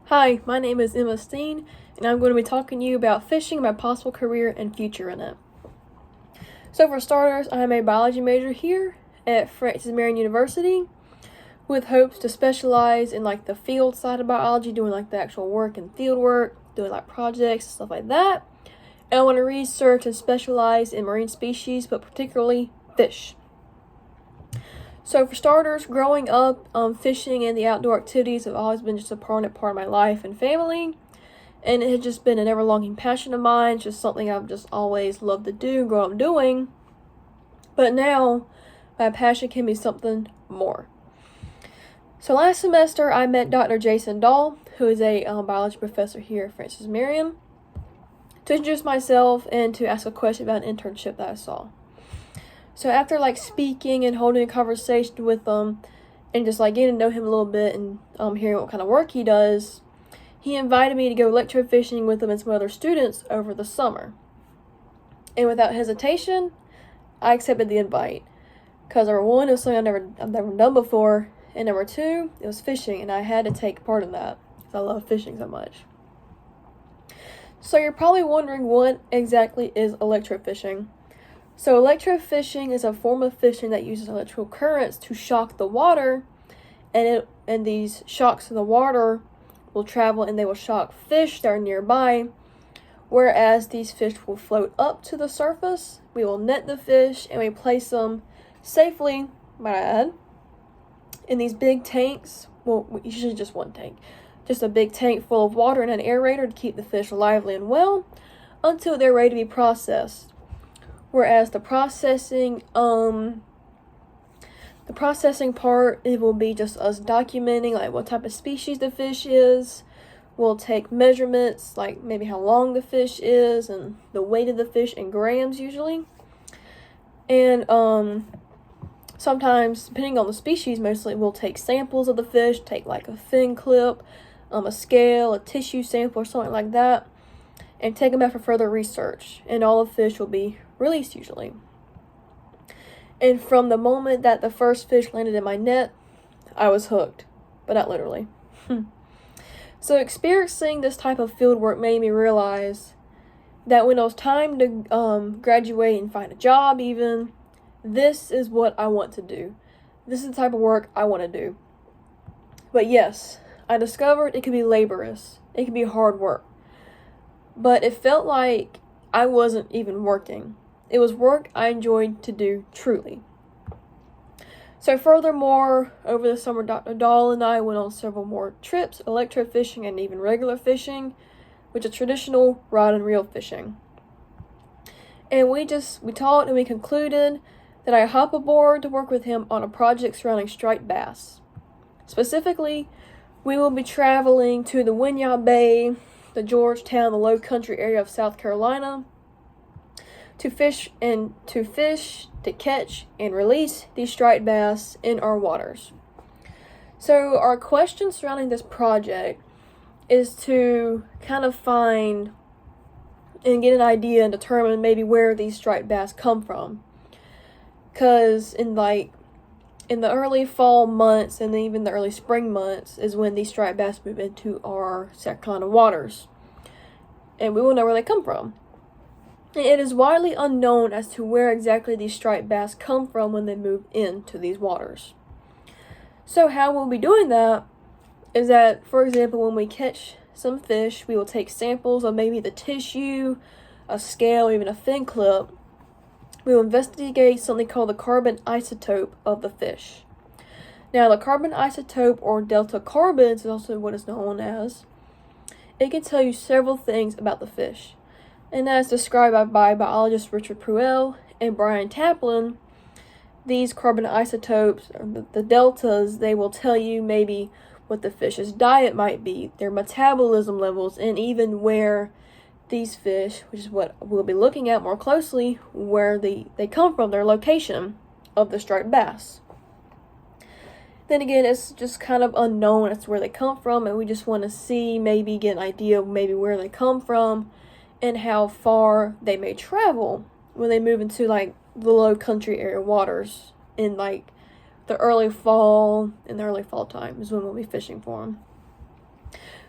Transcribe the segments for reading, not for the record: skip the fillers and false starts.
Hi, my name is Emma Steen, and I'm going to be talking to you about fishing, my possible career and future in it. So for starters, I am a biology major here at Francis Marion University with hopes to specialize in the field side of biology, doing the actual work and field work, doing projects and stuff like that. And I want to research and specialize in marine species, but particularly fish. So for starters, growing up, fishing and the outdoor activities have always been just a permanent part of my life and family. And it has just been an ever-longing passion of mine. It's just something I've just always loved to do, grow up doing. But now, my passion can be something more. So last semester, I met Dr. Jason Dahl, who is a biology professor here at Francis Marion, to introduce myself and to ask a question about an internship that I saw. So after speaking and holding a conversation with him and just getting to know him a little bit and hearing what kind of work he does, he invited me to go electrofishing with him and some other students over the summer. And without hesitation, I accepted the invite. Because number one, it was something I've never done before, and number two, it was fishing, and I had to take part in that because I love fishing so much. So you're probably wondering, what exactly is electrofishing? So electrofishing is a form of fishing that uses electrical currents to shock the water, and these shocks in the water will travel and they will shock fish that are nearby, whereas these fish will float up to the surface. We will net the fish and we place them safely, might I add, in these big tanks. Well, usually just one tank. Just a big tank full of water and an aerator to keep the fish lively and well until they're ready to be processed. Whereas the processing part, it will be just us documenting what type of species the fish is. We'll take measurements, maybe how long the fish is and the weight of the fish in grams usually. And sometimes, depending on the species, mostly we'll take samples of the fish, take a fin clip, a scale, a tissue sample or something like that, and take them out for further research. And all the fish will be released usually. And from the moment that the first fish landed in my net, I was hooked, but not literally. So experiencing this type of field work made me realize that when it was time to graduate and find a job even, this is what I want to do. This is the type of work I want to do. But yes, I discovered it could be laborious. It could be hard work. But it felt like I wasn't even working. It was work I enjoyed to do truly. So furthermore, over the summer, Dr. Dahl and I went on several more trips, electrofishing and even regular fishing, which is traditional rod and reel fishing. And we talked and we concluded that I hop aboard to work with him on a project surrounding striped bass. Specifically, we will be traveling to the Winyah Bay, the Georgetown, the Low Country area of South Carolina, to catch, and release these striped bass in our waters. So our question surrounding this project is to kind of find and get an idea and determine maybe where these striped bass come from. Because in the early fall months and even the early spring months is when these striped bass move into our South Carolina waters. And we will know where they come from. It is widely unknown as to where exactly these striped bass come from when they move into these waters. So how we'll be doing that is that, for example, when we catch some fish, we will take samples of maybe the tissue, a scale, even a fin clip. We will investigate something called the carbon isotope of the fish. Now, the carbon isotope, or delta carbons, is also what it's known as. It can tell you several things about the fish. And as described by biologists Richard Pruell and Brian Taplin, these carbon isotopes, or the deltas, they will tell you maybe what the fish's diet might be, their metabolism levels, and even where these fish, which is what we'll be looking at more closely, where they come from, their location of the striped bass. Then again, it's just kind of unknown as to where they come from, and we just want to see, maybe get an idea of maybe where they come from and how far they may travel when they move into the low country area waters in the early fall time is when we'll be fishing for them.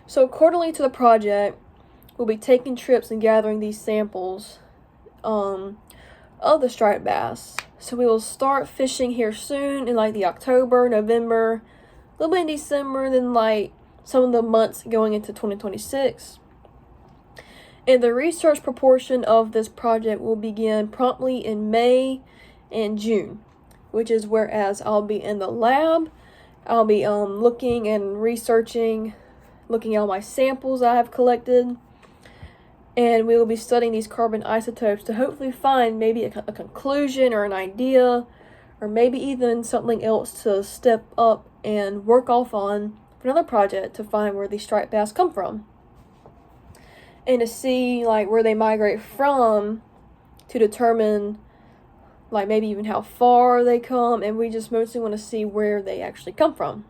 So accordingly to the project, we'll be taking trips and gathering these samples of the striped bass. So we will start fishing here soon in like the October, November, a little bit in December, and then like some of the months going into 2026. And the research proportion of this project will begin promptly in May and June, which is whereas I'll be in the lab. I'll be looking and researching, looking at all my samples I have collected, and we will be studying these carbon isotopes to hopefully find maybe a conclusion or an idea, or maybe even something else to step up and work off on for another project to find where these striped bass come from. And to see like where they migrate from to determine like maybe even how far they come, and we just mostly want to see where they actually come from.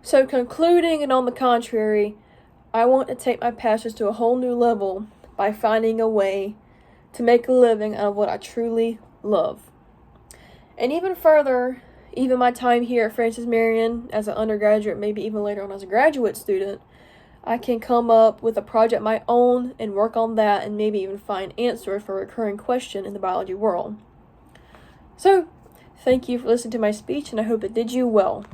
So concluding and on the contrary, I want to take my passions to a whole new level by finding a way to make a living out of what I truly love. And even further, even my time here at Francis Marion as an undergraduate, maybe even later on as a graduate student, I can come up with a project my own and work on that and maybe even find answers for a recurring question in the biology world. So, thank you for listening to my speech, and I hope it did you well.